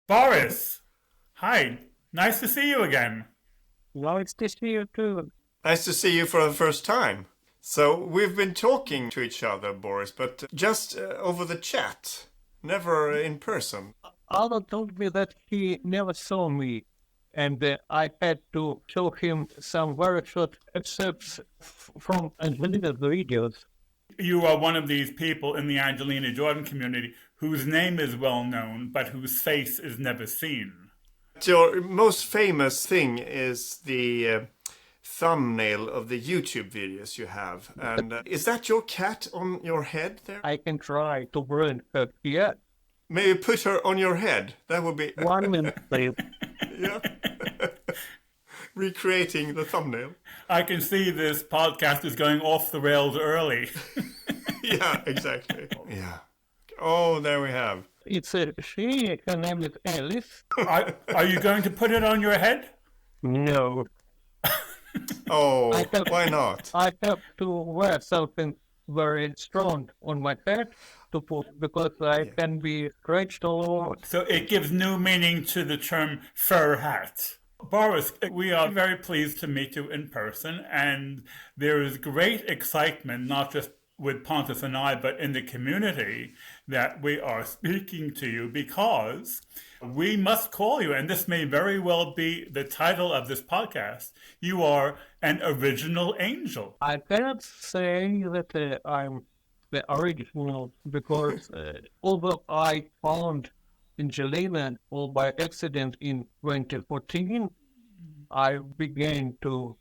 Boris, hi. Nice to see you again. Well, it's this year too. Nice to see you for the first time. So, we've been talking to each other, Boris, but just over the chat, never in person. Aldo told me that he never saw me, and I had to show him some very short excerpts from Angelina's videos. You are one of these people in the Angelina Jordan community whose name is well known, but whose face is never seen. Your most famous thing is the thumbnail of the YouTube videos you have. And is that your cat on your head there? I can try to bring her here. Maybe put her on your head. That would be 1 minute, please. yeah. Recreating the thumbnail. I can see this podcast is going off the rails early. Yeah, exactly. Yeah. Oh, there we have. It's she. Her name is Alice. Are you going to put it on your head? No, Oh, I have- why not? I have to wear something very strong on my head to put because I can be stretched all over. So it gives new meaning to the term fur hat. Boris, we are very pleased to meet you in person, and there is great excitement, not just with Pontus and I, but in the community, that we are speaking to you because we must call you, and this may very well be the title of this podcast. You are an original angel. I cannot say that I'm the original because although I found Angelina all by accident in 2014, I began to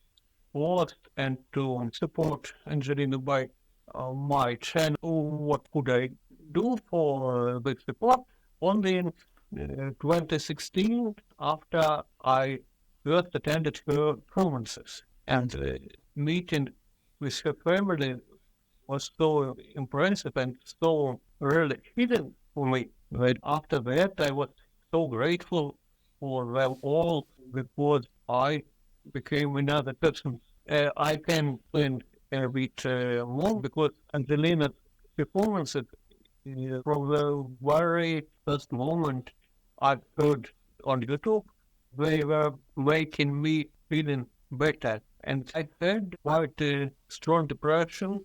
post and to support Angelina by my channel. What could I do for the support? Only in 2016, after I first attended her performances and meeting with her family was so impressive and so really hidden for me. But after that, I was so grateful for them all because I became another person. I can explain a bit more because Angelina's performances from the very first moment I heard on YouTube, they were making me feeling better. And I had quite a strong depression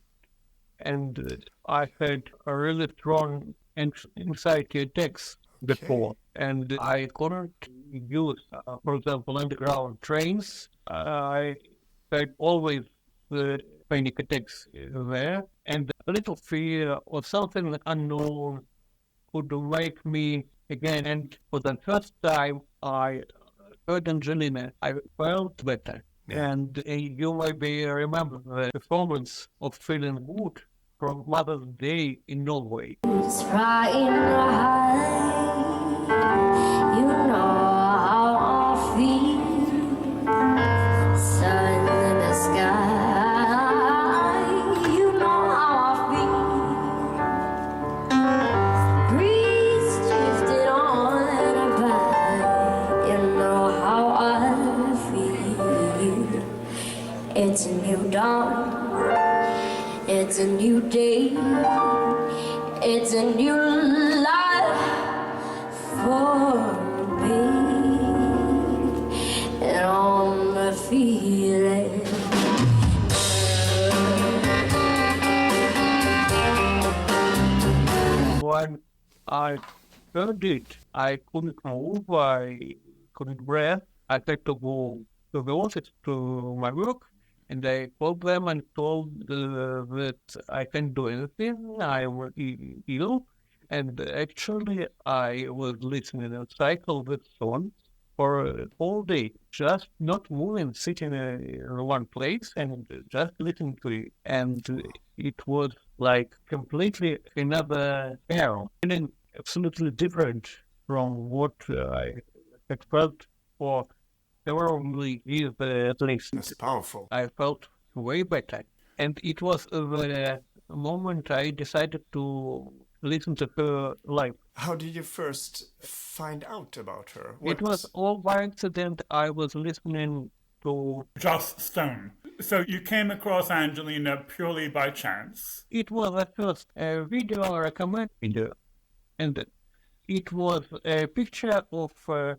and I had a really strong anxiety attacks before, and I couldn't use, for example, underground trains. I had always the panic attacks there, and a little fear of something unknown could wake me again. And for the first time, I heard Angelina. I felt better. And you maybe remember the performance of Feeling Good from Mother's Day in Norway. It's flying high, you know how I feel. Sun in the sky, you know how I feel. Breeze drifting on by, you know how I feel. It's a new dawn. It's a new day, it's a new life for me, and I'm feeling. When I heard it, I couldn't move, I couldn't breathe. I had to go to the office to my work, and I called them and told that I can't do anything, I was ill, and actually I was listening to cycle with song for a whole day, just not moving, sitting in one place and just listening to it. And it was like completely another era, feeling absolutely different from what I had felt for several years at least. That's powerful. I felt way better. And it was the moment I decided to listen to her live. How did you first find out about her? It was all by accident. I was listening to. Joss Stone. So you came across Angelina purely by chance. It was at first a video I recommended, and it was a picture of a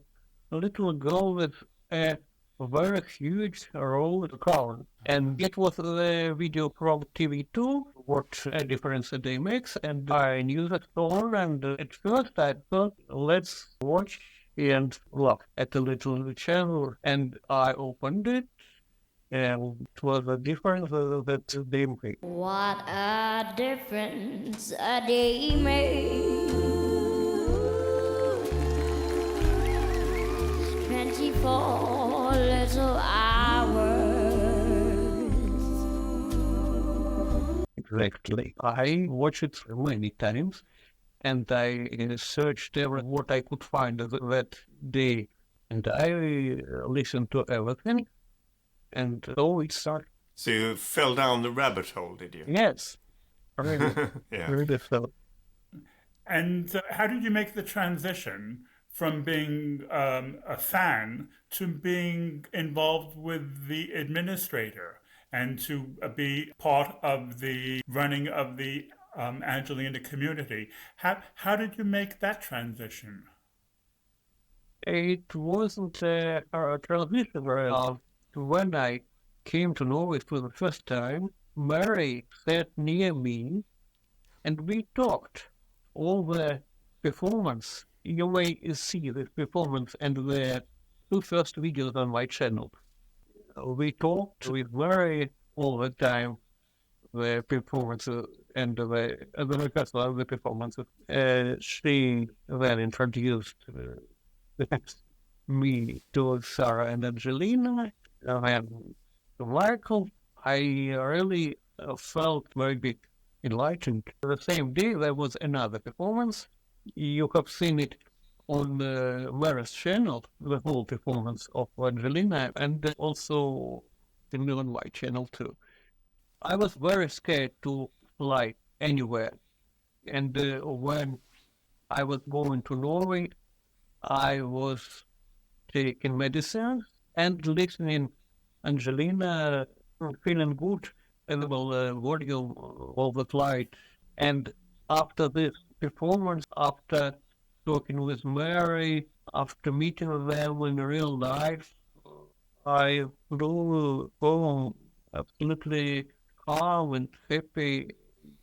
little girl with a very huge rolled crown. And it was a video from TV2, what a difference a day makes. And I knew that song, and at first I thought, let's watch and look at the little channel. And I opened it, and it was a difference that they made. What a difference a day makes. 24 little hours. Exactly. I watched it many times, and I searched what I could find that day, and I listened to everything, and so it started. So you fell down the rabbit hole, did you? Yes, really, Yeah. really so. And how did you make the transition from being a fan to being involved with the administrator and to be part of the running of the Angelina community? How did you make that transition? It wasn't a transition when I came to Norway for the first time. Mary sat near me, and we talked all the performance. You may see the performance and the two first videos on my channel. We talked with Mary all the time, the performance and the rehearsal of the performances. She then introduced me to Sarah and Angelina, and to Michael. I really felt very big enlightened. The same day there was another performance. You have seen it on Mary's channel, the whole performance of Angelina, and also on my channel too. I was very scared to fly anywhere, and when I was going to Norway, I was taking medicine and listening Angelina, feeling good, and volume of the flight. And after this performance, after talking with Mary, after meeting them in real life, I flew home absolutely calm and happy.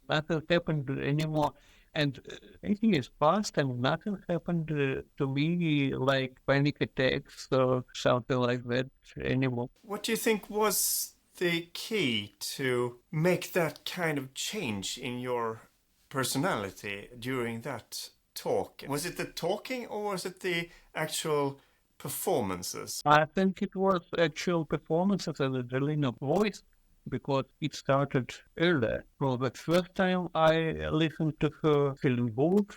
Nothing happened anymore. And 18 years passed and nothing happened to me like panic attacks or something like that anymore. What do you think was the key to make that kind of change in your personality during that talk? Was it the talking or was it the actual performances? I think it was actual performances and Angelina's voice, because it started earlier. For the first time I listened to her feeling good,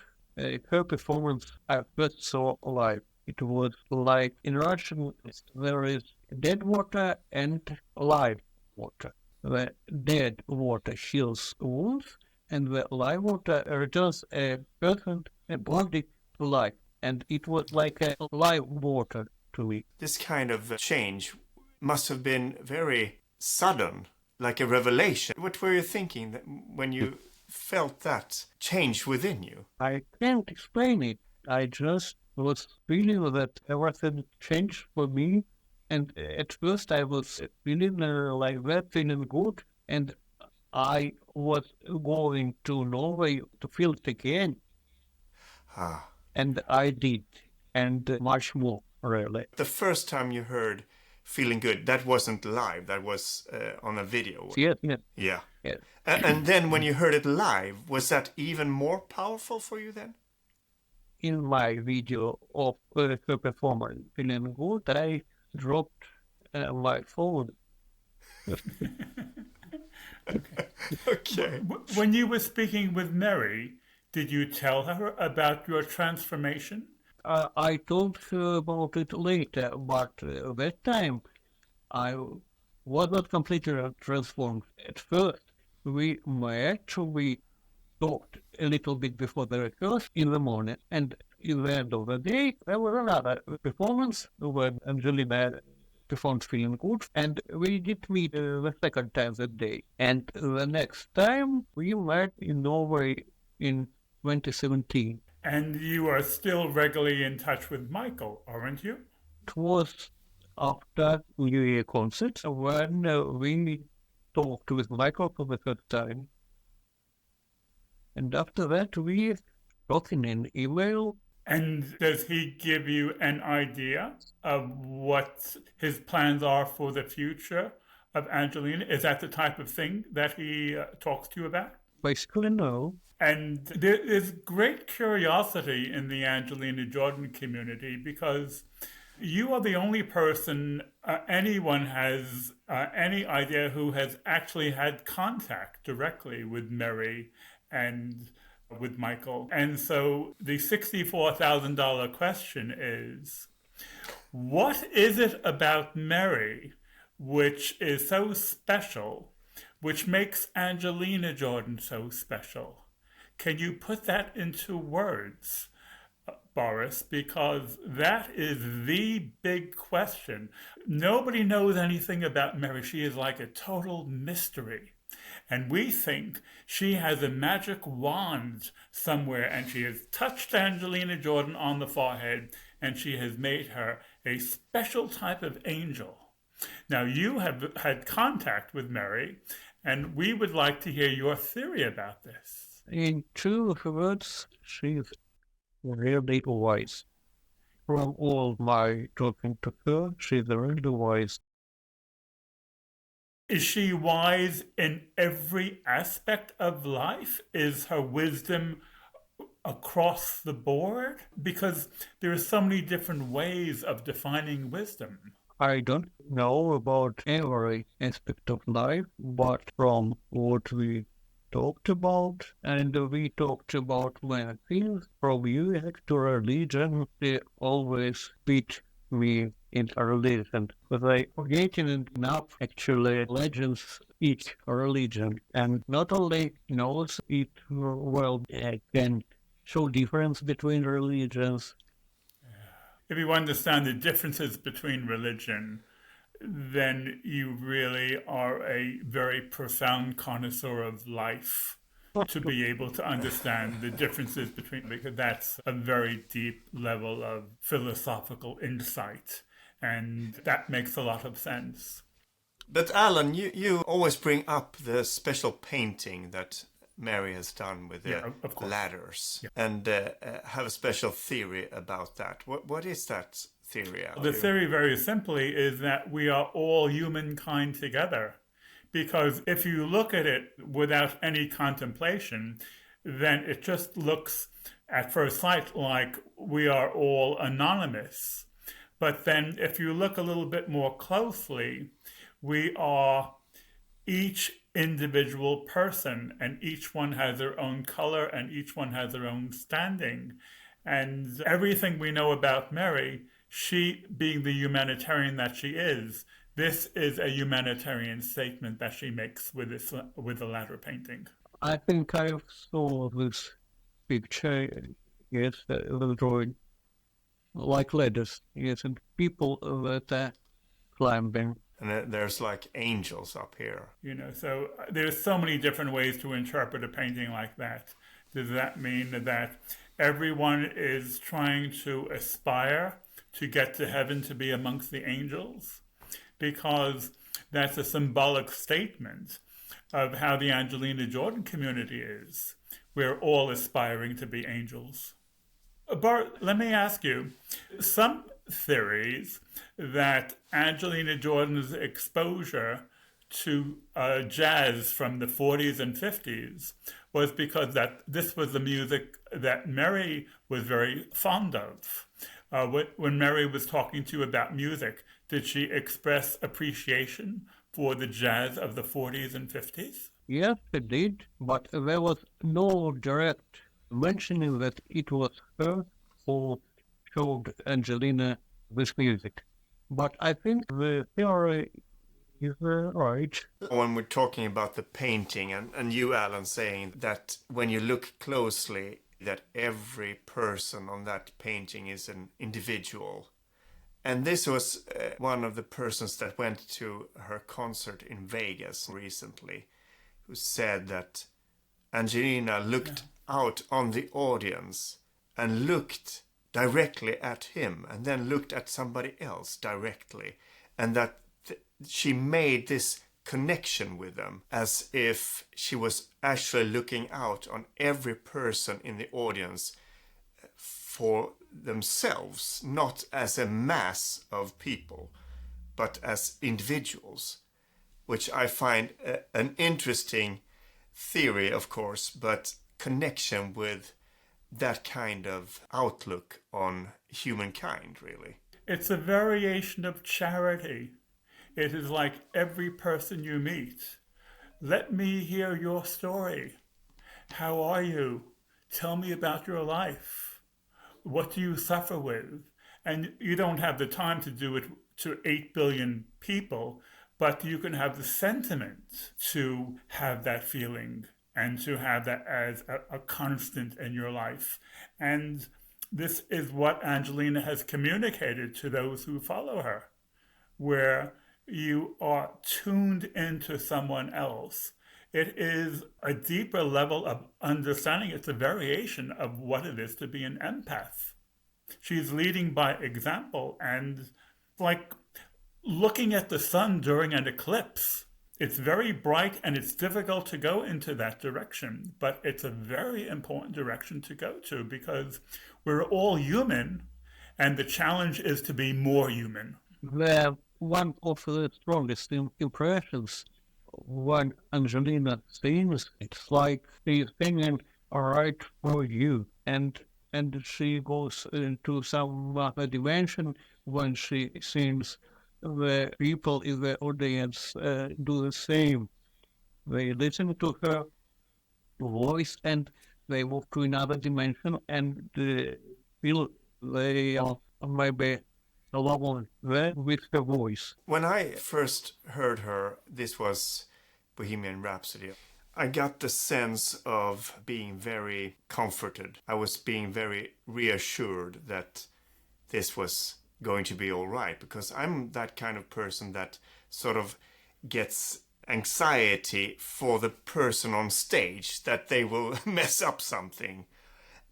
her performance I first saw live. It was like in Russian there is dead water and live water. The dead water heals wounds, and the live water returns a person, a body to life. And it was like a live water to me. This kind of change must have been very sudden, like a revelation. What were you thinking when you felt that change within you? I can't explain it. I just was feeling that everything changed for me. And at first I was feeling like that, feeling good. And I was going to Norway to feel it again. Ah. And I did. And much more, really. The first time you heard Feeling Good, that wasn't live, that was on a video. Yes, yes. Yeah. Yes. And then when you heard it live, was that even more powerful for you then? In my video of her performance, Feeling Good, I dropped my phone. Okay. When you were speaking with Mary, did you tell her about your transformation? I told her about it later, but that time I was not completely transformed. At first, we met, we talked a little bit before the rehearsal in the morning, and in the end of the day, there was another performance when Angelina performed Feeling Good, and we did meet the second time that day. And the next time we met in Norway in 2017. And you are still regularly in touch with Michael, aren't you? It was after New Year concert when we talked with Michael for the first time. And after that, we talking in email. And does he give you an idea of what his plans are for the future of Angelina? Is that the type of thing that he talks to you about? Basically, no. And there is great curiosity in the Angelina Jordan community because you are the only person anyone has any idea who has actually had contact directly with Mary and with Michael. And so the $64,000 question is, what is it about Mary which is so special, which makes Angelina Jordan so special? Can you put that into words, Boris? Because that is the big question. Nobody knows anything about Mary. She is like a total mystery. And we think she has a magic wand somewhere and she has touched Angelina Jordan on the forehead and she has made her a special type of angel. Now, you have had contact with Mary, and we would like to hear your theory about this. In two words, she's really wise. From all my talking to her, she's really wise. Is she wise in every aspect of life? Is her wisdom across the board? Because there are so many different ways of defining wisdom. I don't know about every aspect of life, but from what we talked about, and we talked about many things, from music to religion, they always fit me in a religion. But I forgetting enough actually legends each religion, and not only knows it well, can show difference between religions. If you understand the differences between religion, then you really are a very profound connoisseur of life to be able to understand the differences between, because that's a very deep level of philosophical insight, and that makes a lot of sense. But Alan, you always bring up the special painting that Mary has done with the ladders, and have a special theory about that. What is that theory? The theory, very simply, is that we are all humankind together. Because if you look at it without any contemplation, then it just looks at first sight like we are all anonymous. But then if you look a little bit more closely, we are each individual person, and each one has their own color and each one has their own standing. And everything we know about Mary, she being the humanitarian that she is, this is a humanitarian statement that she makes with the ladder painting. I think I saw this picture, yes, the drawing, like ladders, yes, and people that are climbing. And there's like angels up here. You know, so there's so many different ways to interpret a painting like that. Does that mean that everyone is trying to aspire to get to heaven, to be amongst the angels? Because that's a symbolic statement of how the Angelina Jordan community is. We're all aspiring to be angels. Bart, let me ask you, some theories that Angelina Jordan's exposure to jazz from the 40s and 50s was because that this was the music that Mary was very fond of. When Mary was talking to you about music, did she express appreciation for the jazz of the 40s and 50s? Yes, it did, but there was no direct mentioning that it was her who showed Angelina this music. But I think the theory is right. When we're talking about the painting, and you, Alan, saying that when you look closely, that every person on that painting is an individual. And this was one of the persons that went to her concert in Vegas recently, who said that Angelina looked out on the audience and looked directly at him and then looked at somebody else directly, and that she made this connection with them as if she was actually looking out on every person in the audience for themselves, not as a mass of people, but as individuals, which I find an interesting theory, of course, but connection with that kind of outlook on humankind, really. It's a variation of charity. It is like every person you meet. Let me hear your story. How are you? Tell me about your life. What do you suffer with? And you don't have the time to do it to 8 billion people, but you can have the sentiment to have that feeling and to have that as a constant in your life. And this is what Angelina has communicated to those who follow her, where you are tuned into someone else. It is a deeper level of understanding. It's a variation of what it is to be an empath. She's leading by example, and like looking at the sun during an eclipse. It's very bright and it's difficult to go into that direction, but it's a very important direction to go to because we're all human, and the challenge is to be more human. One of the strongest impressions when Angelina sings, it's like she's singing right for you, and she goes into some other dimension when she sings. The people in the audience do the same. They listen to her voice and they move to another dimension and feel they are maybe alone there with her voice. When I first heard her, this was Bohemian Rhapsody, I got the sense of being very comforted. I was being very reassured that this was going to be all right, because I'm that kind of person that sort of gets anxiety for the person on stage, that they will mess up something.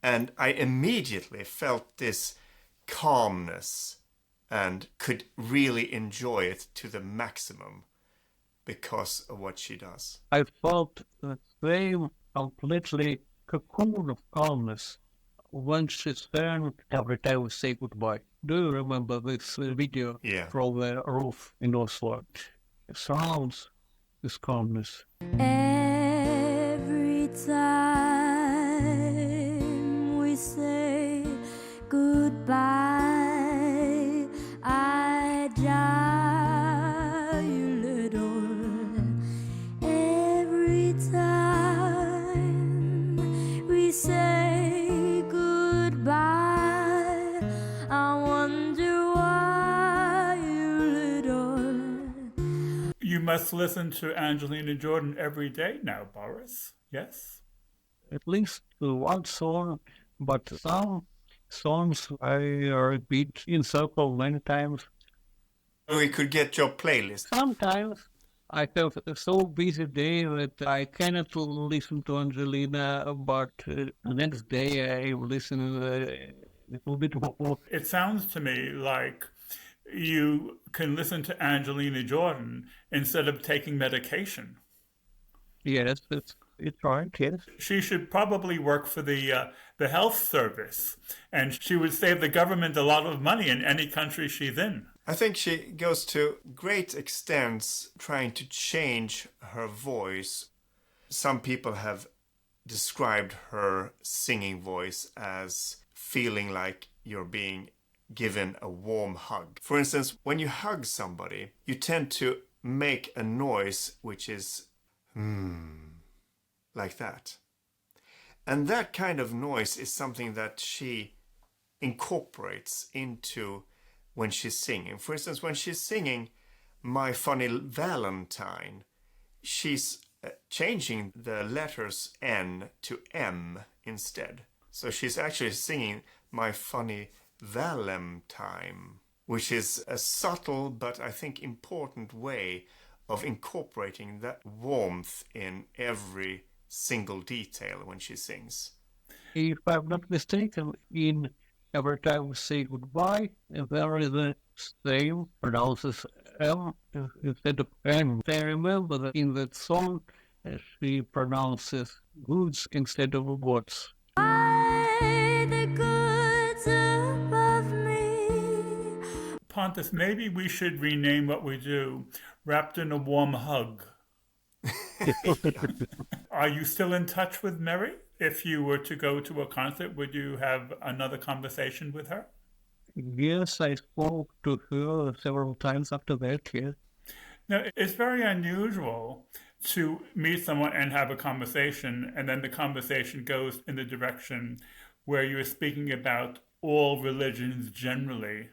And I immediately felt this calmness and could really enjoy it to the maximum because of what she does. I felt the same completely cocoon of calmness when she sang Every Time We Say Goodbye. Do you remember this video from the roof in Oslo? It surrounds this calmness. Every time we say goodbye, I die a little. Every time we say goodbye, I wonder why you little. You must listen to Angelina Jordan every day now, Boris. Yes? At least one song, but some songs I repeat in circle many times. We could get your playlist. Sometimes I have a so busy day that I cannot listen to Angelina, but the next day I listen a little bit more. It sounds to me like you can listen to Angelina Jordan instead of taking medication. Yes, it's right, yes. She should probably work for the health service, and she would save the government a lot of money in any country she's in. I think she goes to great extents trying to change her voice. Some people have described her singing voice as feeling like you're being given a warm hug. For instance, when you hug somebody, you tend to make a noise which is like that. And that kind of noise is something that she incorporates into when she's singing. For instance, when she's singing My Funny Valentine, she's changing the letters N to M instead. So she's actually singing My Funny Valentine, which is a subtle but I think important way of incorporating that warmth in every single detail when she sings. if I'm not mistaken, in every time we say goodbye, there is the same pronounces M instead of M. I remember that in that song, she pronounces goods instead of goods. Why the goods above me? Pontus, maybe we should rename what we do Wrapped in a Warm Hug. Are you still in touch with Mary? If you were to go to a concert, would you have another conversation with her? Yes, I spoke to her several times after that, yes. Now, it's very unusual to meet someone and have a conversation, and then the conversation goes in the direction where you're speaking about all religions generally.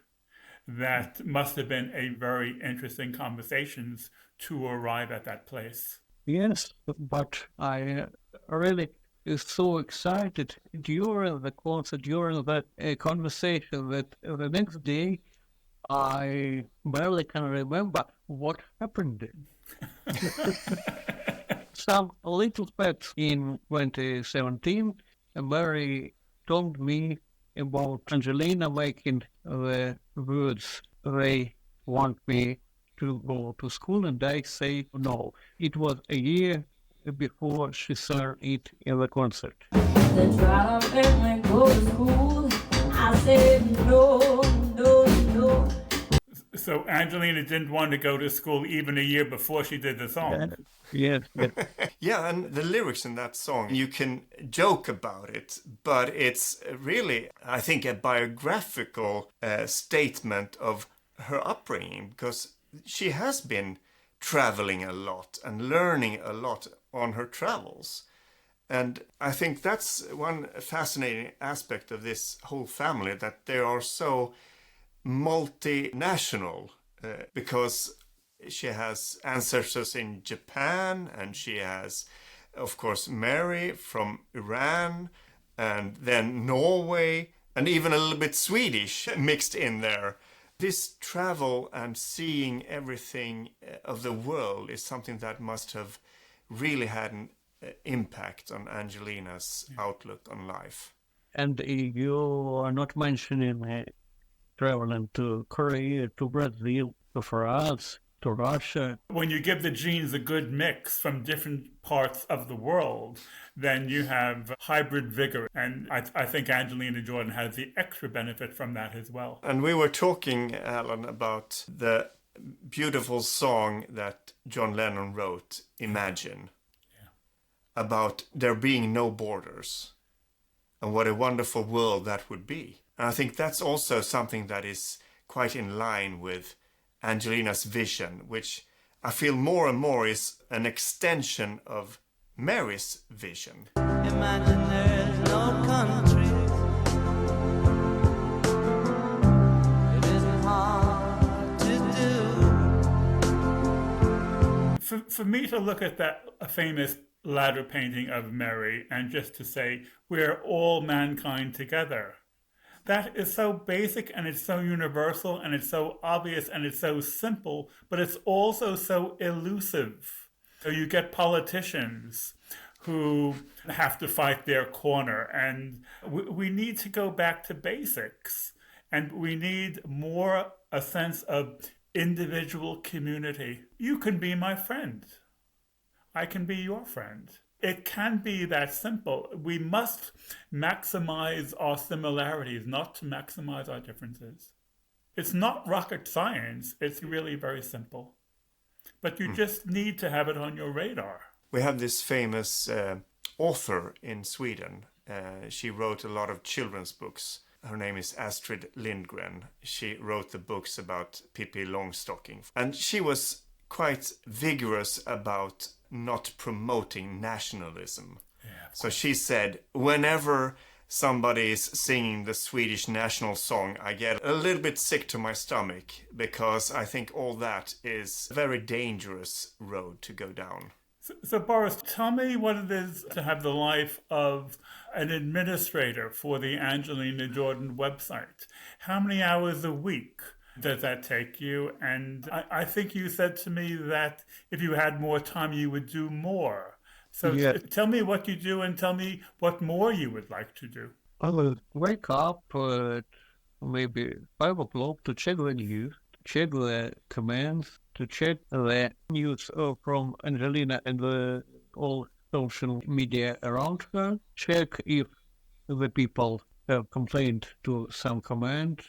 That must have been a very interesting conversations to arrive at that place. Yes, but I really is so excited during the concert, during that conversation, that the next day I barely can remember what happened. Some little facts in 2017, Mary told me about Angelina making the words they want me to go to school, and I say no. It was a year before she sang it in the concert. They try to make me go to school. I said no, no, no. So Angelina didn't want to go to school even a year before she did the song. Yes, yes. Yeah, and the lyrics in that song, you can joke about it, but it's really, I think, a biographical statement of her upbringing, because she has been traveling a lot and learning a lot on her travels. And I think that's one fascinating aspect of this whole family, that they are so multinational, because she has ancestors in Japan, and she has, of course, Mary from Iran, and then Norway, and even a little bit Swedish mixed in there. This travel and seeing everything of the world is something that must have really had an impact on Angelina's outlook on life. And you are not mentioning traveling to Korea, to Brazil, to France, to Russia. When you give the genes a good mix from different parts of the world, then you have hybrid vigor. And I think Angelina Jordan has the extra benefit from that as well. And we were talking, Alan, about the beautiful song that John Lennon wrote, Imagine, about there being no borders, and what a wonderful world that would be. And I think that's also something that is quite in line with Angelina's vision, which I feel more and more is an extension of Mary's vision. Imagine there's no country. It isn't hard to do. For me to look at that famous ladder painting of Mary and just to say, we're all mankind together. That is so basic, and it's so universal, and it's so obvious, and it's so simple, but it's also so elusive. So you get politicians who have to fight their corner, and we need to go back to basics, and we need more a sense of individual community. You can be my friend. I can be your friend. It can be that simple. We must maximize our similarities, not to maximize our differences. It's not rocket science. It's really very simple. But you just need to have it on your radar. We have this famous author in Sweden. She wrote a lot of children's books. Her name is Astrid Lindgren. She wrote the books about Pippi Longstocking. And she was quite vigorous about not promoting nationalism. So she said, whenever somebody is singing the Swedish national song, I get a little bit sick to my stomach, because I think all that is a very dangerous road to go down. So Boris, tell me what it is to have the life of an administrator for the Angelina Jordan website. How many hours a week does that take you? And I think you said to me that if you had more time, you would do more. So Yeah. tell me what you do and tell me what more you would like to do. I will wake up at maybe 5 o'clock to check the news, to check the commands, to check the news from Angelina and all social media around her, check if the people have complained to some command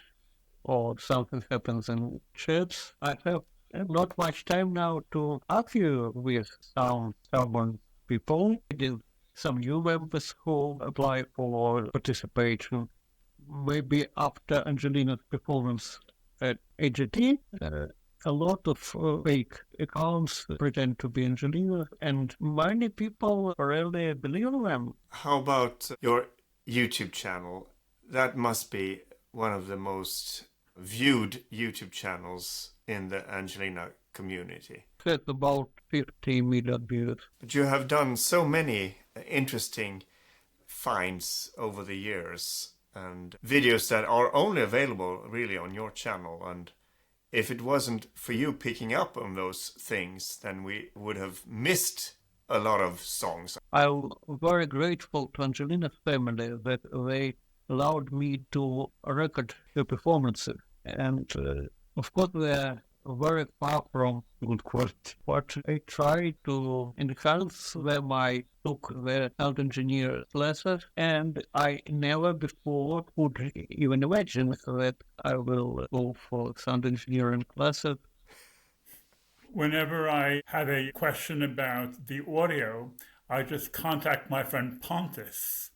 or something happens in chats. I have not much time now to argue with some stubborn people. I did some new members who apply for participation. Maybe after Angelina's performance at AGT, a lot of fake accounts pretend to be Angelina, and many people really believe them. How about your YouTube channel? That must be one of the most viewed YouTube channels in the Angelina community. Has about 50 million views. But you have done so many interesting finds over the years and videos that are only available really on your channel. And if it wasn't for you picking up on those things, then we would have missed a lot of songs. I'm very grateful to Angelina's family that they allowed me to record the performances. And of course, they're very far from good quality. But I try to enhance them. I took the sound engineer classes, and I never before could even imagine that I will go for sound engineering classes. Whenever I have a question about the audio, I just contact my friend Pontus,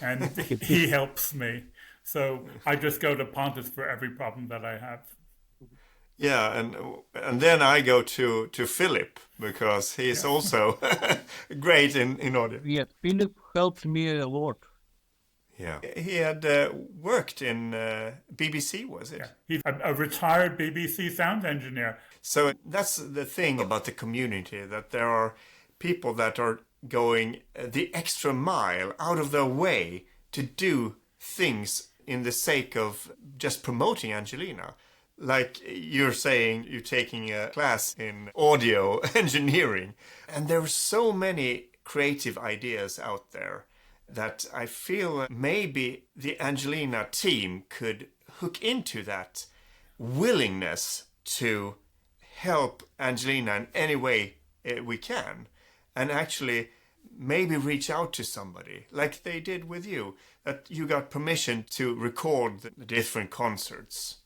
and he helps me. So I just go to Pontus for every problem that I have. Yeah, and then I go to Philip because he's also great in audio. Yes, Philip helped me a lot. Yeah, he had worked in BBC, was it? Yeah. He's a retired BBC sound engineer. So that's the thing about the community, that there are people that are going the extra mile out of their way to do things in the sake of just promoting Angelina. Like you're saying, you're taking a class in audio engineering, and there are so many creative ideas out there that I feel maybe the Angelina team could hook into that willingness to help Angelina in any way we can, and actually maybe reach out to somebody like they did with you, that you got permission to record the different concerts.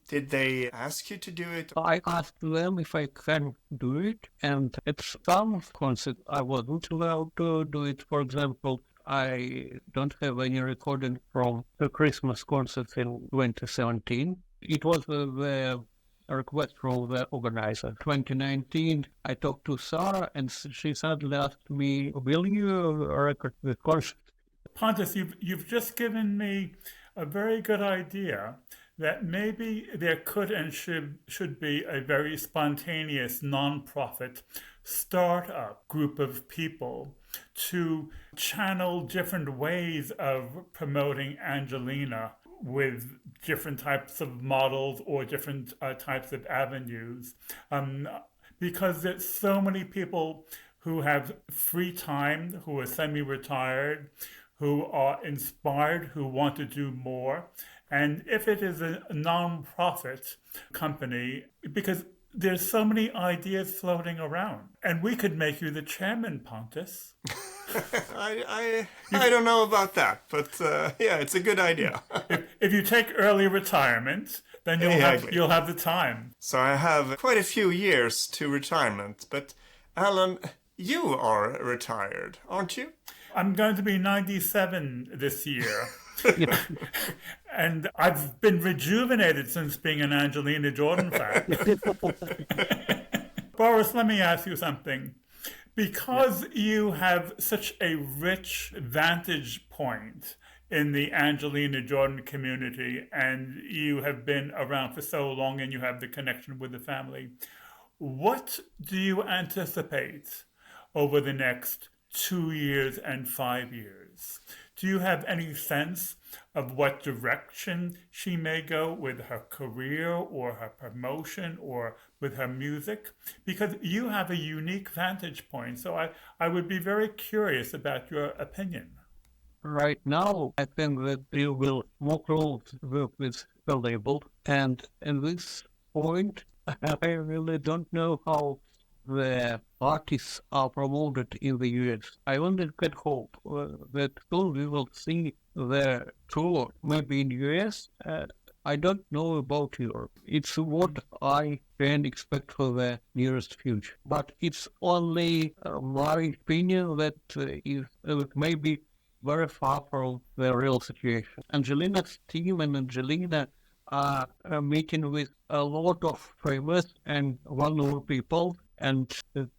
Did they ask you to do it? I asked them if I can do it, and at some concerts I wasn't allowed to do it. For example, I don't have any recording from the Christmas concert in 2017. It was the request from the organizer. 2019, I talked to Sarah, and she suddenly asked me, "Will you record the concert?" Pontus, you've just given me a very good idea that maybe there could and should be a very spontaneous non-profit startup group of people to channel different ways of promoting Angelina with different types of models or different types of avenues. Because there's so many people who have free time, who are semi-retired, who are inspired, who want to do more. And if it is a non-profit company, because there's so many ideas floating around, and we could make you the chairman, Pontus. I don't know about that, but yeah, it's a good idea. If you take early retirement, then you'll have the time. So I have quite a few years to retirement, but Alan, you are retired, aren't you? I'm going to be 97 this year. And I've been rejuvenated since being an Angelina Jordan fan. Boris, let me ask you something. Because you have such a rich vantage point in the Angelina Jordan community, and you have been around for so long and you have the connection with the family, what do you anticipate over the next 2 years and 5 years? Do you have any sense of what direction she may go with her career or her promotion or with her music? Because you have a unique vantage point. So I would be very curious about your opinion. Right now, I think that we will more close work with the label. And at this point, I really don't know how the artists are promoted in the US. I only can hope that soon we will see their tour, maybe in US. I don't know about Europe. It's what I can expect for the nearest future. But it's only my opinion that it may be very far from the real situation. Angelina's team and Angelina are meeting with a lot of famous and well-known people and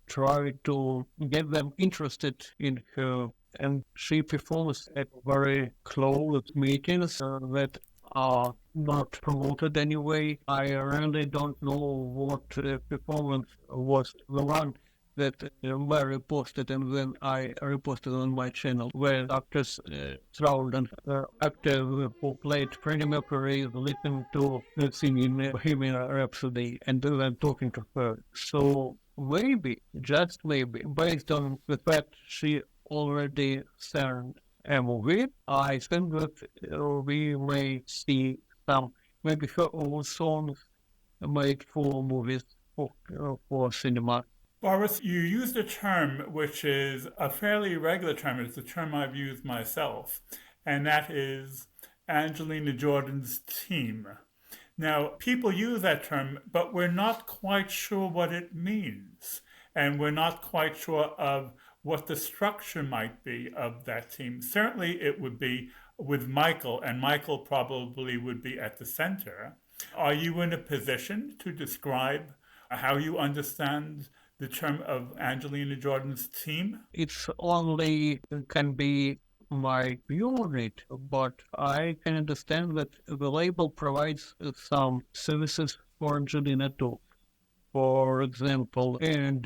try to get them interested in her. And she performs at very close meetings that are not promoted anyway. I really don't know what performance was the one that Mary posted and then I reposted on my channel, where actress Stroud and actor who played Freddie Mercury listened to singing Bohemian Rhapsody and then talking to her. So maybe, just maybe, based on the fact she already sang a movie, I think that we may see some, maybe her own songs made for movies, for cinema. Boris, you used a term which is a fairly regular term. It's a term I've used myself, and that is Angelina Jordan's team. Now, people use that term, but we're not quite sure what it means, and we're not quite sure of what the structure might be of that team. Certainly, it would be with Michael, and Michael probably would be at the center. Are you in a position to describe how you understand the term of Angelina Jordan's team? It's only can be my view on it, but I can understand that the label provides some services for Angelina too. For example, and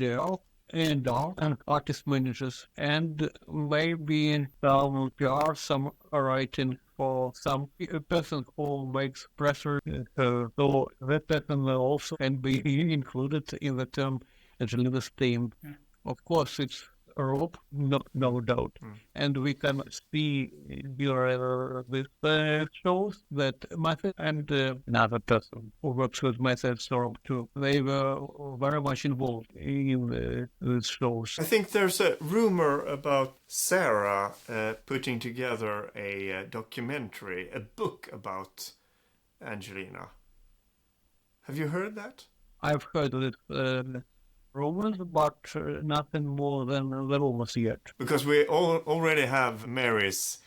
artist managers, and maybe some PR, some writing for some person who makes pressure. So that person will also can be included in the term Angelina's team. Yeah. Of course, it's a rope, no doubt. And we can see with shows that Method and another person who works with Method Storm too, they were very much involved in these shows. I think there's a rumor about Sarah putting together a documentary, a book about Angelina. Have you heard that? I've heard it. Rumors, but nothing more than the rumors yet. Because we already have Mary's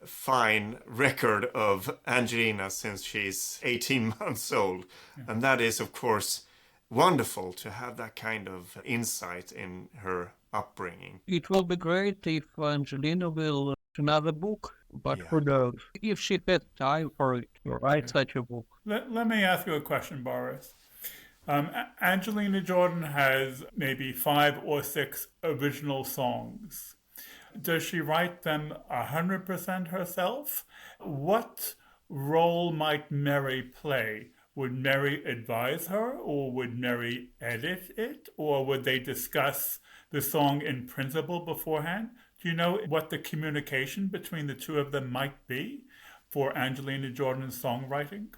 fine record of Angelina since she's 18 months old. Yeah. And that is, of course, wonderful to have that kind of insight in her upbringing. It will be great if Angelina will write another book, but who knows? If she has time for it, to write such a book. Let me ask you a question, Boris. Angelina Jordan has maybe 5 or 6 original songs. Does she write them 100% herself? What role might Mary play? Would Mary advise her, or would Mary edit it, or would they discuss the song in principle beforehand? Do you know what the communication between the two of them might be for Angelina Jordan's songwriting?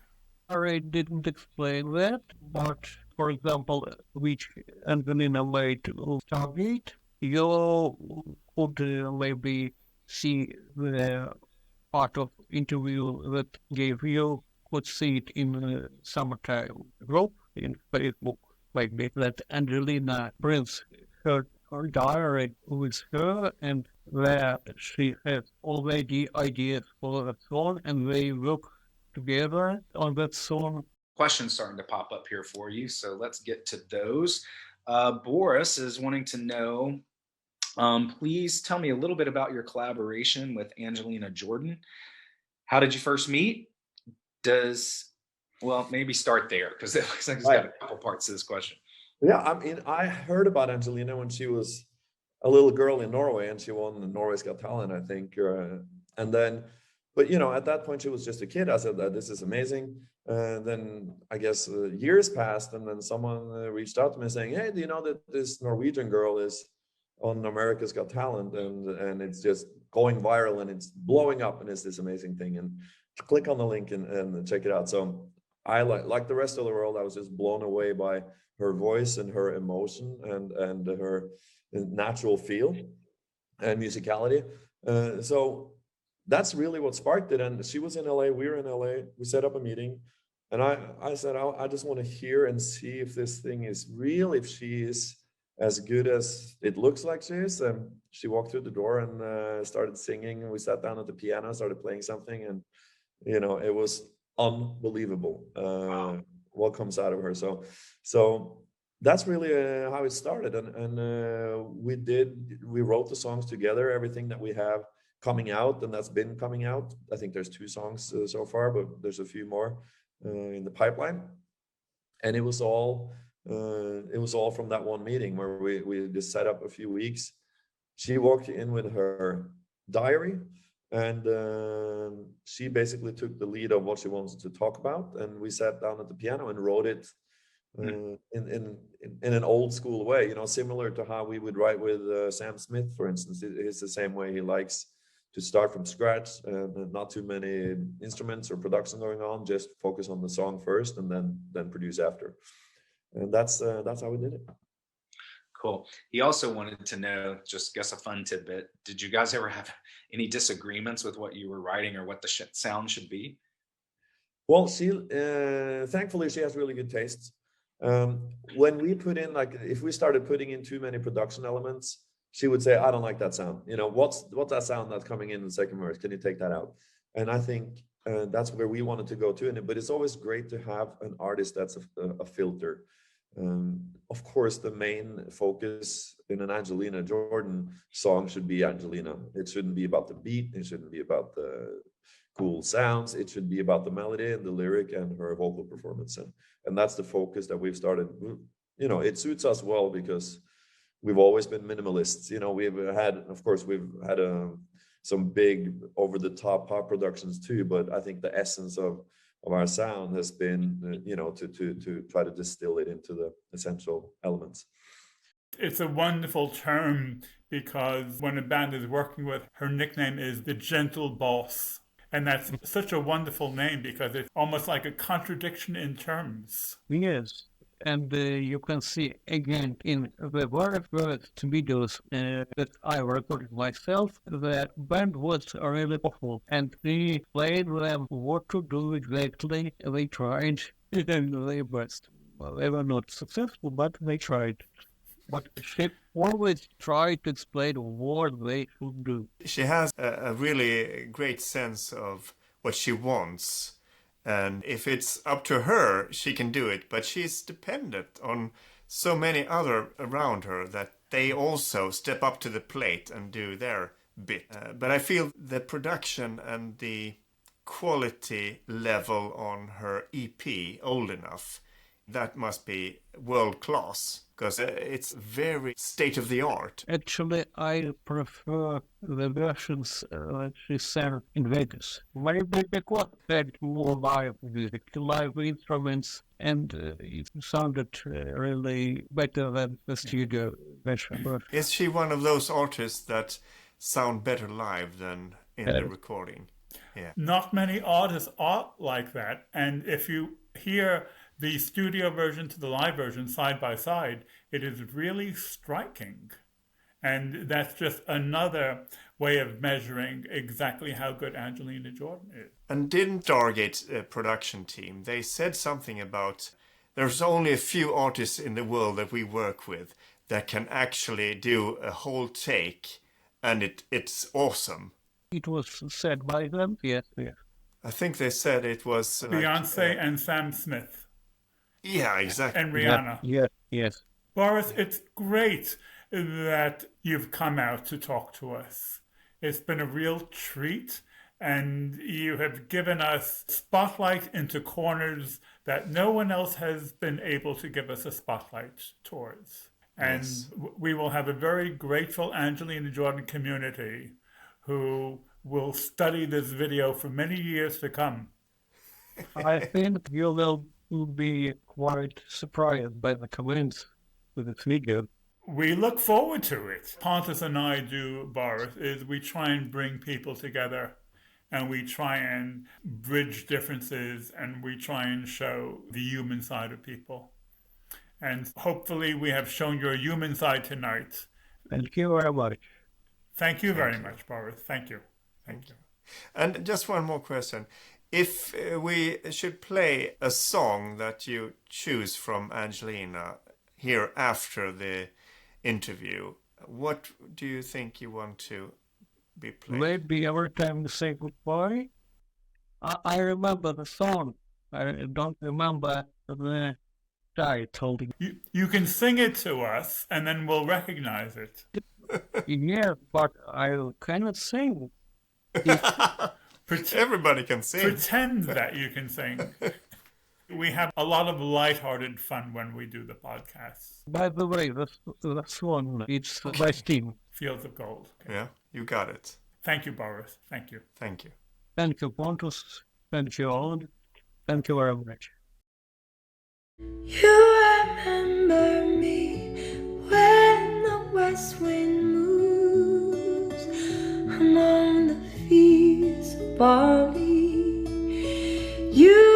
I didn't explain that, but for example, which Angelina made Stargate, you could maybe see the part of interview that gave you could see it in Summertime group in Facebook, maybe that Angelina brings her diary with her, and there she has already ideas for the song, and they work together on that song. Questions starting to pop up here for you, so let's get to those. Boris is wanting to know, please tell me a little bit about your collaboration with Angelina Jordan. How did you first meet? Well, maybe start there, because it looks like it's got a couple parts to this question. Yeah, I mean, I heard about Angelina when she was a little girl in Norway, and she won Norway's Got Talent, I think. And then but you know, at that point she was just a kid. I said that this is amazing. Then I guess years passed, and then someone reached out to me saying, "Hey, do you know that this Norwegian girl is on America's Got Talent, and it's just going viral and it's blowing up and it's this amazing thing, and click on the link and check it out." So I like the rest of the world, I was just blown away by her voice and her emotion and her natural feel and musicality. So that's really what sparked it. And she was in LA, we were in LA, we set up a meeting, and I said, I just want to hear and see if this thing is real, if she is as good as it looks like she is. And she walked through the door and started singing, and we sat down at the piano, started playing something, and you know, it was unbelievable what comes out of her. So that's really how it started. And we wrote the songs together, everything that we have coming out, and that's been coming out. I think there's 2 songs so far, but there's a few more in the pipeline. And it was all from that one meeting where we just set up a few weeks. She walked in with her diary, and she basically took the lead of what she wanted to talk about, and we sat down at the piano and wrote it in an old school way, you know, similar to how we would write with Sam Smith, for instance. It's the same way he likes to start from scratch, and not too many instruments or production going on, just focus on the song first and then produce after. And that's how we did it. Cool. He also wanted to know, just guess a fun tidbit, did you guys ever have any disagreements with what you were writing or what the sound should be? Well, she thankfully she has really good tastes. When we put in, like, if we started putting in too many production elements, she would say, I don't like that sound. You know, what's that sound that's coming in the second verse? Can you take that out? And I think that's where we wanted to go to. But it's always great to have an artist that's a filter. Of course, the main focus in an Angelina Jordan song should be Angelina. It shouldn't be about the beat. It shouldn't be about the cool sounds. It should be about the melody and the lyric and her vocal performance. And that's the focus that we've started. You know, it suits us well because we've always been minimalists. You know, we've had some big over-the-top pop productions too, but I think the essence of our sound has been, you know, to try to distill it into the essential elements. It's a wonderful term because when a band is working with, her nickname is the Gentle Boss. And that's such a wonderful name because it's almost like a contradiction in terms. Yes. And you can see again in the very first videos that I recorded myself, the band was really awful, and they played them what to do exactly. They tried and their best. Well, they were not successful, but they tried. But she always tried to explain what they should do. She has a really great sense of what she wants. And if it's up to her, she can do it. But she's dependent on so many other around her that they also step up to the plate and do their bit. But I feel the production and the quality level on her EP, Old Enough, that must be world class. Because it's very state-of-the-art. Actually, I prefer the versions that she sang in Vegas. Maybe because had more live music, live instruments, and it sounded really better than the studio version. Is she one of those artists that sound better live than in the recording? Yeah. Not many artists are like that. And if you hear the studio version to the live version side by side, it is really striking. And that's just another way of measuring exactly how good Angelina Jordan is. And didn't Stargate production team, they said something about there's only a few artists in the world that we work with that can actually do a whole take, and it's awesome. It was said by them, yes. I think they said it was Beyonce and Sam Smith. Yeah, exactly. And Rihanna. Yes. Boris, it's great that you've come out to talk to us. It's been a real treat, and you have given us spotlight into corners that no one else has been able to give us a spotlight towards. And we will have a very grateful Angelina Jordan community who will study this video for many years to come. I think you will be quite surprised by the comments with this video. We look forward to it. Pontus and I do, Boris, is we try and bring people together and we try and bridge differences and we try and show the human side of people. And hopefully we have shown your human side tonight. Thank you very much. Thank you very much, Boris. Thank you. Thank you. And just one more question. If we should play a song that you choose from Angelina here after the interview, what do you think you want to be played? Maybe every time you say goodbye. I remember the song. I don't remember the title. You can sing it to us and then we'll recognize it. Yeah, but I cannot sing. Everybody can sing. Pretend that you can sing. We have a lot of lighthearted fun when we do the podcast. By the way, this one, it's by Steam. Fields of Gold. Okay. Yeah, you got it. Thank you, Boris. Thank you. Thank you. Thank you, Pontus. Thank you all. Thank you very much. You remember me when the west wind moves among the fields of barley. You